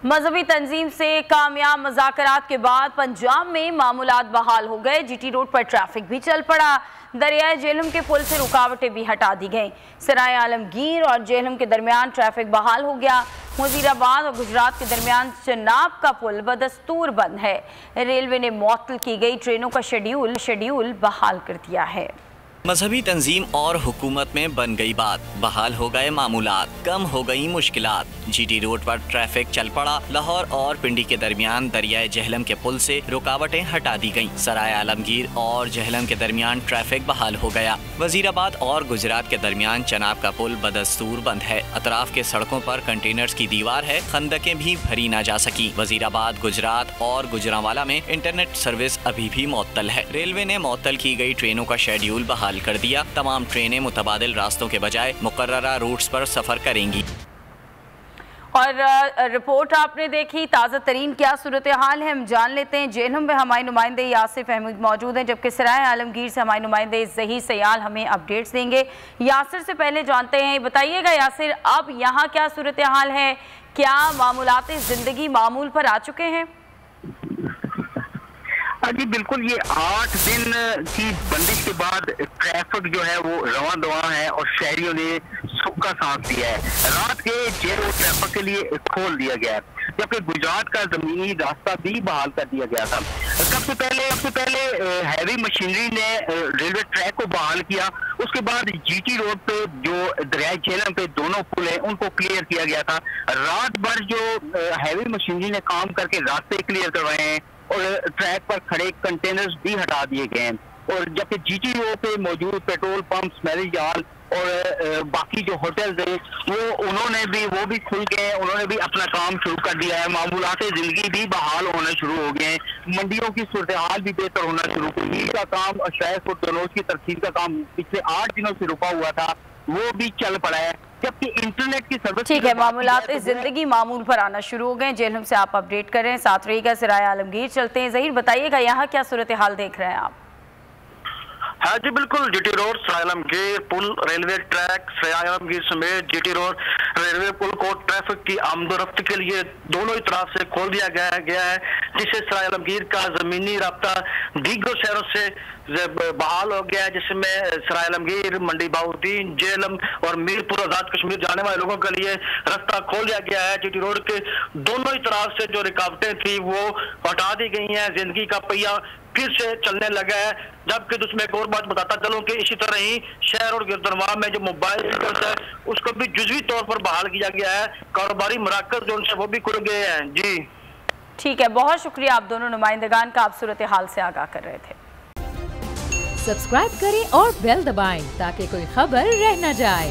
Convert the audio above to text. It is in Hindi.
मजहबी तंजीम से कामयाब मुज़ाकरात के बाद पंजाब में मामूलात बहाल हो गए। जीटी रोड पर ट्रैफिक भी चल पड़ा। दरियाए झेलम के पुल से रुकावटें भी हटा दी गईं। सराय आलमगीर और झेलम के दरमियान ट्रैफिक बहाल हो गया। वजीराबाद और गुजरात के दरमियान चनाब का पुल बदस्तूर बंद है। रेलवे ने मुअत्तल की गई ट्रेनों का शेड्यूल बहाल कर दिया है। मजहबी तंजीम और हुकूमत में बन गई बात, बहाल हो गए मामूलात, कम हो गई मुश्किलात। जीटी रोड पर ट्रैफिक चल पड़ा। लाहौर और पिंडी के दरमियान दरियाए झेलम के पुल से रुकावटें हटा दी गईं। सराय आलमगीर और झेलम के दरमियान ट्रैफिक बहाल हो गया। वजीराबाद और गुजरात के दरमियान चनाब का पुल बदस्तूर बंद है। अतराफ के सड़कों पर कंटेनर्स की दीवार है, खंदकें भी भरी ना जा सकी। वजीराबाद, गुजरात और गुजरांवाला में इंटरनेट सर्विस अभी भी मुअत्तल है। रेलवे ने मुअत्तल की गई ट्रेनों का शेड्यूल बहाल कर दिया। तमाम ट्रेनें मुतबादिल रास्तों के बजाय मुकर्ररा रूट्स पर सफर करेंगी। और रिपोर्ट आपने देखी, ताज़ा तरीन क्या सूरत हाल है हम जान लेते हैं। झेलम में हमारे नुमाइंदे यासिर अहमद मौजूद हैं, जबकि सराय आलमगीर से हमारे नुमाइंदे ज़हीर सयाल हमें अपडेट्स देंगे। यासिर से पहले जानते हैं, बताइएगा यासिर, अब यहाँ क्या सूरत हाल है? क्या मामूलात ज़िंदगी मामूल पर आ चुके हैं? जी बिल्कुल, ये 8 दिन की बंदिश के बाद ट्रैफिक जो है वो रवां दवा है और शहरियों ने सुख का सांस लिया है। रात के जेल और ट्रैफिक के लिए खोल दिया गया है, जबकि गुजरात का जमीनी रास्ता भी बहाल कर दिया गया था। सबसे पहले हैवी मशीनरी ने रेलवे ट्रैक को बहाल किया। उसके बाद जीटी रोड पे जो दरियाए झेलम पे दोनों पुल हैं उनको क्लियर किया गया था। रात भर जो हैवी मशीनरी ने काम करके रास्ते क्लियर करवाए हैं और ट्रैक पर खड़े कंटेनर्स भी हटा दिए गए हैं। और जबकि जीटी रोड पे मौजूद पेट्रोल पंप, मैरिज हॉल और बाकी जो होटल्स हैं वो भी खुल गए, उन्होंने भी अपना काम शुरू कर दिया है। मामूलात जिंदगी भी बहाल होना शुरू हो गए हैं। मंडियों की सूरत हाल भी बेहतर होना शुरू हो गई। का काम और शायद दरोज की तरसील का काम पिछले 8 दिनों से रुका हुआ था, वो भी चल पड़ा है। जबकि इंटरनेट की सर्विस ठीक है, मामूलात जिंदगी मामूल पर आना शुरू हो गए। झेलम से आप अपडेट कर रहे हैं, साथ रहिएगा। सराय आलमगीर चलते हैं। ज़हीर, बताइएगा यहाँ क्या सूरत हाल देख रहे हैं आप? हाँ जी बिल्कुल, जीटी रोड, सराय आलमगीर पुल, रेलवे ट्रैक, सराय आलमगीर समेत जीटी रोड रेलवे पुल को ट्रैफिक की आमदोरफ्त के लिए दोनों ही तरफ से खोल दिया गया है, जिससे सराय आलमगीर का जमीनी राब्ता दीगर शहरों से बहाल हो गया है, जिसमें सराय आलमगीर, मंडी बाउद्दीन, झेलम और मीरपुर आजाद कश्मीर जाने वाले लोगों के लिए रास्ता खोल दिया गया है। जीटी रोड के दोनों ही तरफ से जो रुकावटें थी वो हटा दी गई हैं। जिंदगी का पहिया फिर से चलने लगा है। जबकि उसमें एक और बात बताता चलूं कि इसी तरह ही शहर और गिरदरवा में जो मोबाइल सिग्नल्स है उसको भी जुज़वी तौर पर बहाल किया गया है। कारोबारी मराकज जो उनसे वो भी खुल गए हैं। जी ठीक है, बहुत शुक्रिया आप दोनों नुमाइंदगान का, आप सूरत हाल से आगाह कर रहे थे। सब्सक्राइब करें और बेल दबाएं ताकि कोई खबर रह न जाए।